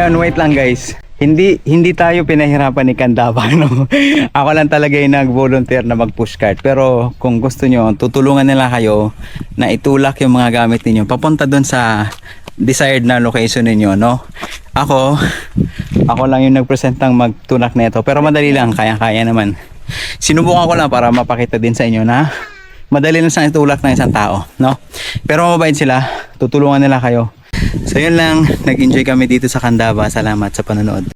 Ngayon, wait lang guys. Hindi tayo pinahirapan ni Kandaba, no? Ako lang talaga yung nag-volunteer na mag-push cart. Pero kung gusto nyo, tutulungan nila kayo na itulak yung mga gamit ninyo papunta doon sa desired na location ninyo, no? Ako lang yung nagpresentang magtulak na ito. Pero madali lang, kaya-kaya naman. Sinubukan ko lang para mapakita din sa inyo na madali lang sa itulak ng isang tao, no? Pero mabait sila, tutulungan nila kayo. So yun lang, nag-enjoy kami dito sa Candaba. Salamat sa panonood.